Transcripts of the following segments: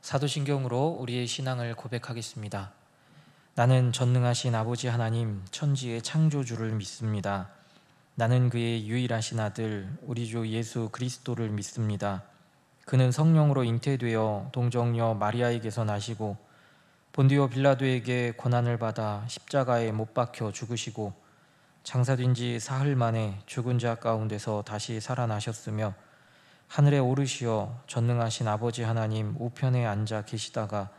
사도신경으로 우리의 신앙을 고백하겠습니다. 나는 전능하신 아버지 하나님 천지의 창조주를 믿습니다. 나는 그의 유일하신 아들 우리 주 예수 그리스도를 믿습니다. 그는 성령으로 잉태되어 동정녀 마리아에게서 나시고 본디오 빌라도에게 고난을 받아 십자가에 못 박혀 죽으시고 장사된 지 사흘 만에 죽은 자 가운데서 다시 살아나셨으며 하늘에 오르시어 전능하신 아버지 하나님 우편에 앉아 계시다가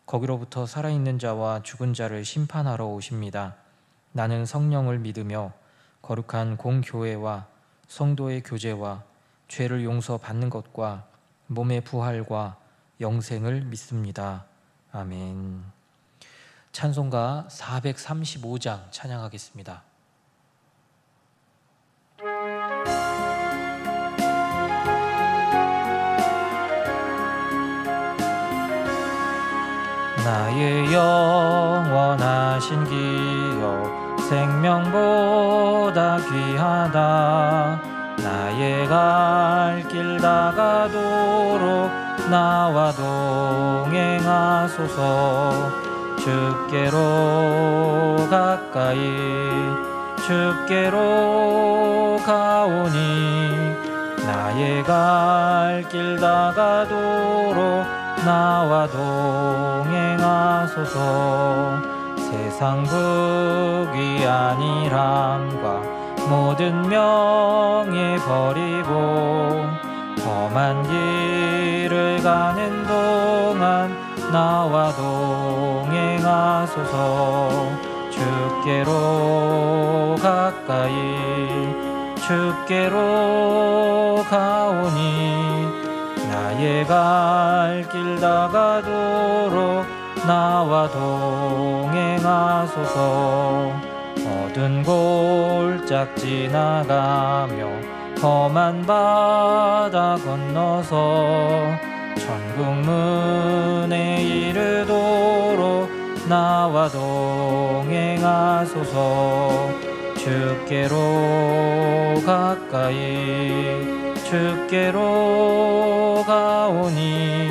거기로부터 살아있는 자와 죽은 자를 심판하러 오십니다. 나는 성령을 믿으며 거룩한 공교회와 성도의 교제와 죄를 용서받는 것과 몸의 부활과 영생을 믿습니다. 아멘. 찬송가 435장 찬양하겠습니다. 나의 영원하신 기업 생명보다 귀하다. 나의 갈 길 다가도록 나와 동행하소서. 주께로 가까이 주께로 가오니 나의 갈 길 다가도록 나와 동행하소서. 세상 부귀 안일함과 모든 명예 버리고 험한 길을 가는 동안 나와 동행하소서. 주께로 가까이 주께로 가오니 나의 갈 길 다가도록 나와 동행하소서. 어두운 골짝 지나가며 험한 바다 건너서 천국 문에 이르도록 나와 동행하소서. 주께로 가까이 주께로 가오니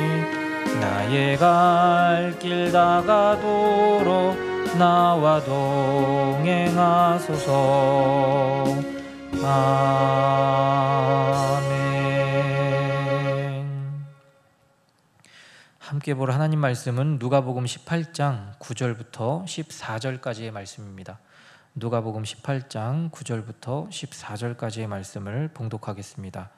나의 갈 길 다가도록 나와 동행하소서. 아멘. 함께 볼 하나님 말씀은 누가복음 18장 9절부터 14절까지의 말씀입니다. 누가복음 18장 9절부터 14절까지의 말씀을 봉독하겠습니다.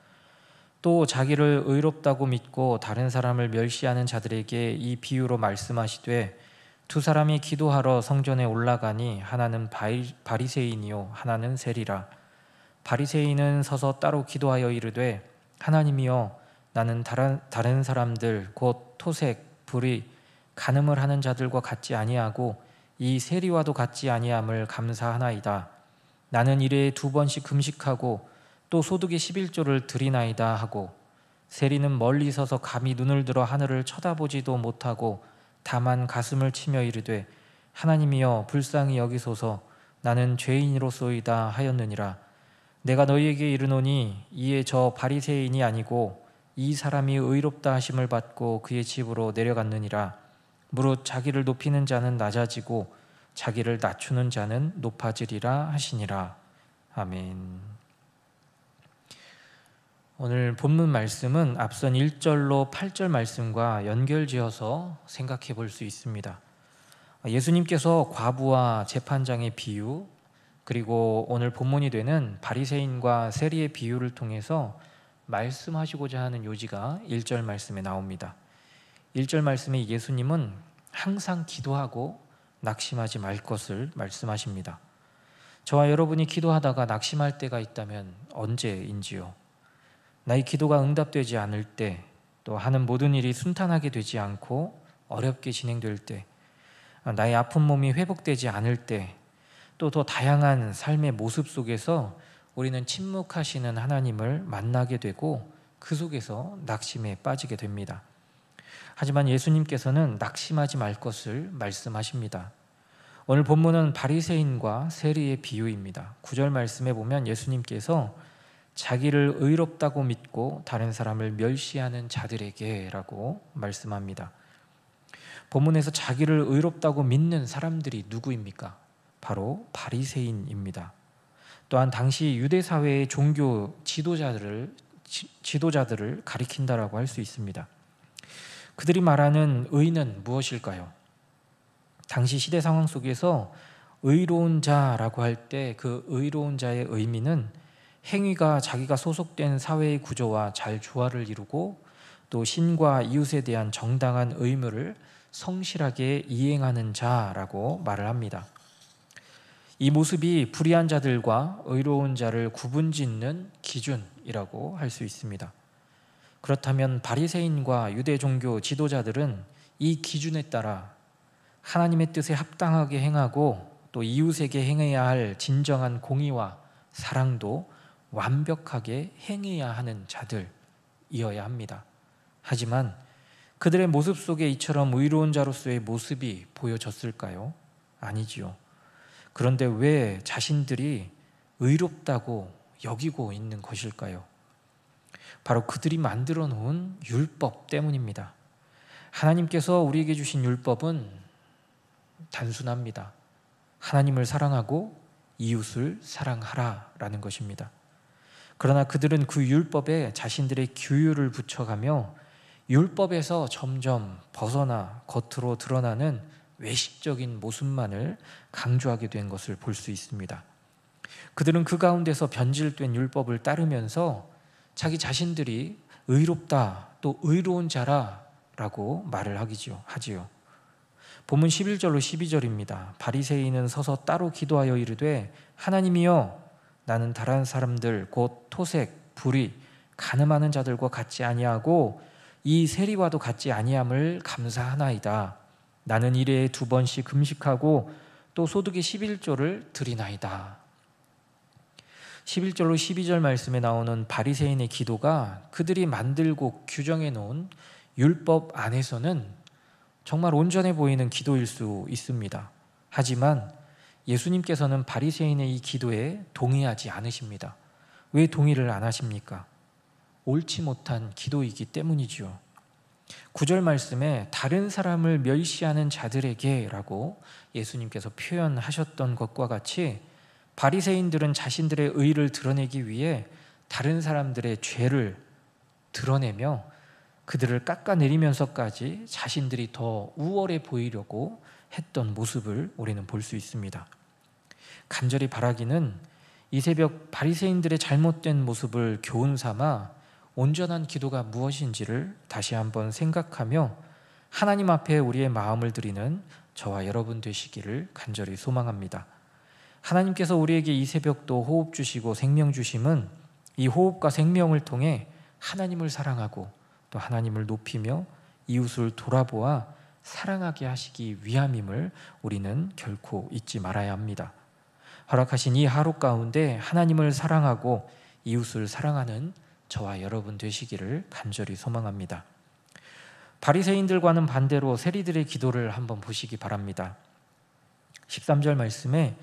또 자기를 의롭다고 믿고 다른 사람을 멸시하는 자들에게 이 비유로 말씀하시되 두 사람이 기도하러 성전에 올라가니 하나는 바리새인이요 하나는 세리라. 바리새인은 서서 따로 기도하여 이르되 하나님이여 나는 다른 사람들 곧 토색, 불의, 간음을 하는 자들과 같지 아니하고 이 세리와도 같지 아니함을 감사하나이다. 나는 일에 2번씩 금식하고 또 소득의 11조를 드리나이다 하고 세리는 멀리 서서 감히 눈을 들어 하늘을 쳐다보지도 못하고 다만 가슴을 치며 이르되 하나님이여 불쌍히 여기소서. 나는 죄인이로소이다 하였느니라. 내가 너희에게 이르노니 이에 저 바리새인이 아니고 이 사람이 의롭다 하심을 받고 그의 집으로 내려갔느니라. 무릇 자기를 높이는 자는 낮아지고 자기를 낮추는 자는 높아지리라 하시니라. 아멘. 오늘 본문 말씀은 앞선 1절로 8절 말씀과 연결지어서 생각해 볼 수 있습니다. 예수님께서 과부와 재판장의 비유, 그리고 오늘 본문이 되는 바리새인과 세리의 비유를 통해서 말씀하시고자 하는 요지가 1절 말씀에 나옵니다. 1절 말씀에 예수님은 항상 기도하고 낙심하지 말 것을 말씀하십니다. 저와 여러분이 기도하다가 낙심할 때가 있다면 언제인지요? 나의 기도가 응답되지 않을 때, 또 하는 모든 일이 순탄하게 되지 않고 어렵게 진행될 때, 나의 아픈 몸이 회복되지 않을 때, 또 더 다양한 삶의 모습 속에서 우리는 침묵하시는 하나님을 만나게 되고 그 속에서 낙심에 빠지게 됩니다. 하지만 예수님께서는 낙심하지 말 것을 말씀하십니다. 오늘 본문은 바리새인과 세리의 비유입니다. 9절 말씀에 보면 예수님께서 자기를 의롭다고 믿고 다른 사람을 멸시하는 자들에게라고 말씀합니다. 본문에서 자기를 의롭다고 믿는 사람들이 누구입니까? 바로 바리새인입니다. 또한 당시 유대 사회의 종교 지도자들을 가리킨다라고 할 수 있습니다. 그들이 말하는 의는 무엇일까요? 당시 시대 상황 속에서 의로운 자라고 할 때 그 의로운 자의 의미는 행위가 자기가 소속된 사회의 구조와 잘 조화를 이루고 또 신과 이웃에 대한 정당한 의무를 성실하게 이행하는 자라고 말을 합니다. 이 모습이 불의한 자들과 의로운 자를 구분짓는 기준이라고 할 수 있습니다. 그렇다면 바리새인과 유대 종교 지도자들은 이 기준에 따라 하나님의 뜻에 합당하게 행하고 또 이웃에게 행해야 할 진정한 공의와 사랑도 완벽하게 행해야 하는 자들이어야 합니다. 하지만 그들의 모습 속에 이처럼 의로운 자로서의 모습이 보여졌을까요? 아니지요. 그런데 왜 자신들이 의롭다고 여기고 있는 것일까요? 바로 그들이 만들어 놓은 율법 때문입니다. 하나님께서 우리에게 주신 율법은 단순합니다. 하나님을 사랑하고 이웃을 사랑하라라는 것입니다. 그러나 그들은 그 율법에 자신들의 규율을 붙여가며 율법에서 점점 벗어나 겉으로 드러나는 외식적인 모습만을 강조하게 된 것을 볼 수 있습니다. 그들은 그 가운데서 변질된 율법을 따르면서 자기 자신들이 의롭다 또 의로운 자라라고 말을 하지요. 본문 11절로 12절입니다. 바리새인은 서서 따로 기도하여 이르되 하나님이여 나는 다른 사람들 곧 토색, 불의, 간음하는 자들과 같지 아니하고 이 세리와도 같지 아니함을 감사하나이다. 나는 일에 2번씩 금식하고 또 소득의 11조를 드리나이다. 11절로 12절 말씀에 나오는 바리새인의 기도가 그들이 만들고 규정해 놓은 율법 안에서는 정말 온전해 보이는 기도일 수 있습니다. 하지만 예수님께서는 바리새인의 이 기도에 동의하지 않으십니다. 왜 동의를 안 하십니까? 옳지 못한 기도이기 때문이지요. 9절 말씀에 다른 사람을 멸시하는 자들에게 라고 예수님께서 표현하셨던 것과 같이 바리새인들은 자신들의 의를 드러내기 위해 다른 사람들의 죄를 드러내며 그들을 깎아내리면서까지 자신들이 더 우월해 보이려고 했던 모습을 우리는 볼 수 있습니다. 간절히 바라기는 이 새벽 바리새인들의 잘못된 모습을 교훈 삼아 온전한 기도가 무엇인지를 다시 한번 생각하며 하나님 앞에 우리의 마음을 드리는 저와 여러분 되시기를 간절히 소망합니다. 하나님께서 우리에게 이 새벽도 호흡 주시고 생명 주심은 이 호흡과 생명을 통해 하나님을 사랑하고 또 하나님을 높이며 이웃을 돌아보아 사랑하게 하시기 위함임을 우리는 결코 잊지 말아야 합니다. 허락하신 이 하루 가운데 하나님을 사랑하고 이웃을 사랑하는 저와 여러분 되시기를 간절히 소망합니다. 바리새인들과는 반대로 세리들의 기도를 한번 보시기 바랍니다. 13절 말씀에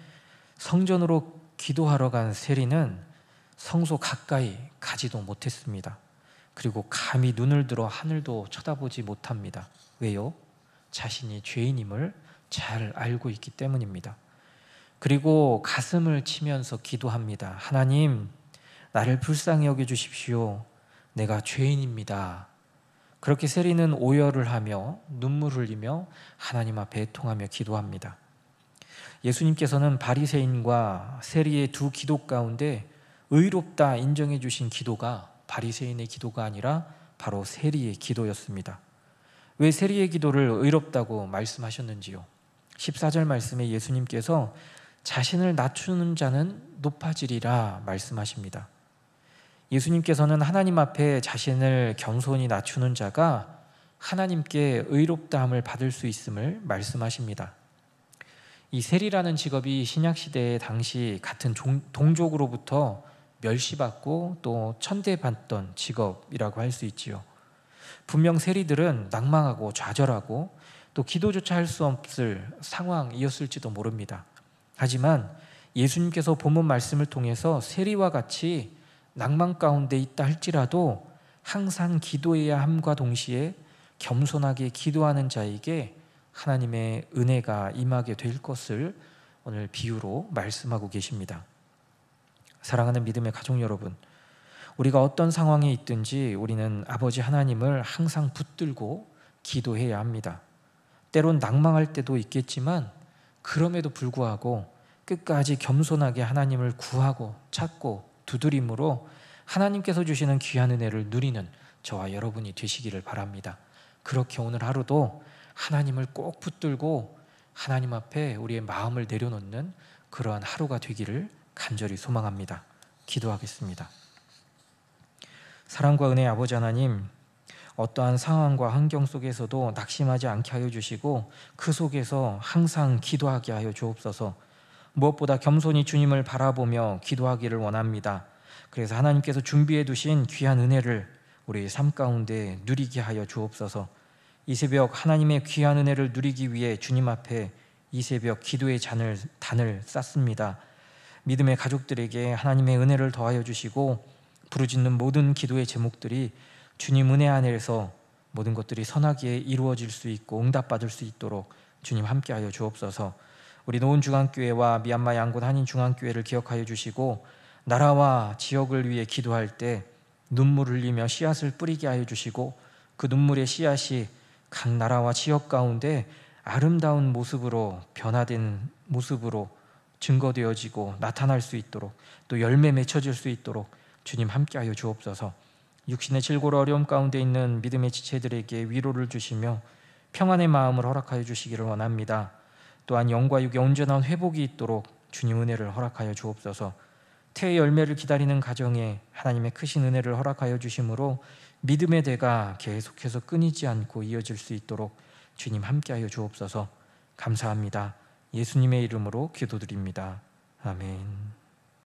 성전으로 기도하러 간 세리는 성소 가까이 가지도 못했습니다. 그리고 감히 눈을 들어 하늘도 쳐다보지 못합니다. 왜요? 자신이 죄인임을 잘 알고 있기 때문입니다. 그리고 가슴을 치면서 기도합니다. 하나님, 나를 불쌍히 여겨주십시오. 내가 죄인입니다. 그렇게 세리는 오열을 하며 눈물 흘리며 하나님 앞에 애통하며 기도합니다. 예수님께서는 바리새인과 세리의 두 기도 가운데 의롭다 인정해 주신 기도가 바리새인의 기도가 아니라 바로 세리의 기도였습니다. 왜 세리의 기도를 의롭다고 말씀하셨는지요? 14절 말씀에 예수님께서 자신을 낮추는 자는 높아지리라 말씀하십니다. 예수님께서는 하나님 앞에 자신을 겸손히 낮추는 자가 하나님께 의롭다함을 받을 수 있음을 말씀하십니다. 이 세리라는 직업이 신약시대에 당시 같은 동족으로부터 멸시받고 또 천대받던 직업이라고 할 수 있지요. 분명 세리들은 낭망하고 좌절하고 또 기도조차 할 수 없을 상황이었을지도 모릅니다. 하지만 예수님께서 본문 말씀을 통해서 세리와 같이 낭만 가운데 있다 할지라도 항상 기도해야 함과 동시에 겸손하게 기도하는 자에게 하나님의 은혜가 임하게 될 것을 오늘 비유로 말씀하고 계십니다. 사랑하는 믿음의 가족 여러분, 우리가 어떤 상황에 있든지 우리는 아버지 하나님을 항상 붙들고 기도해야 합니다. 때론 낭망할 때도 있겠지만 그럼에도 불구하고 끝까지 겸손하게 하나님을 구하고 찾고 두드림으로 하나님께서 주시는 귀한 은혜를 누리는 저와 여러분이 되시기를 바랍니다. 그렇게 오늘 하루도 하나님을 꼭 붙들고 하나님 앞에 우리의 마음을 내려놓는 그러한 하루가 되기를 간절히 소망합니다. 기도하겠습니다. 사랑과 은혜의 아버지 하나님, 어떠한 상황과 환경 속에서도 낙심하지 않게 하여 주시고 그 속에서 항상 기도하게 하여 주옵소서. 무엇보다 겸손히 주님을 바라보며 기도하기를 원합니다. 그래서 하나님께서 준비해 두신 귀한 은혜를 우리의 삶 가운데 누리게 하여 주옵소서. 이 새벽 하나님의 귀한 은혜를 누리기 위해 주님 앞에 이 새벽 기도의 단을 쌓습니다. 믿음의 가족들에게 하나님의 은혜를 더하여 주시고 부르짖는 모든 기도의 제목들이 주님 은혜 안에서 모든 것들이 선하게 이루어질 수 있고 응답받을 수 있도록 주님 함께하여 주옵소서. 우리 노은중앙교회와 미얀마 양곤 한인중앙교회를 기억하여 주시고 나라와 지역을 위해 기도할 때 눈물 흘리며 씨앗을 뿌리게 하여 주시고 그 눈물의 씨앗이 각 나라와 지역 가운데 아름다운 모습으로 변화된 모습으로 증거되어지고 나타날 수 있도록 또 열매 맺혀질 수 있도록 주님 함께하여 주옵소서. 육신의 질고로 어려움 가운데 있는 믿음의 지체들에게 위로를 주시며 평안의 마음을 허락하여 주시기를 원합니다. 또한 영과 육의 온전한 회복이 있도록 주님 은혜를 허락하여 주옵소서. 태의 열매를 기다리는 가정에 하나님의 크신 은혜를 허락하여 주심으로 믿음의 대가 계속해서 끊이지 않고 이어질 수 있도록 주님 함께하여 주옵소서. 감사합니다. 예수님의 이름으로 기도드립니다. 아멘.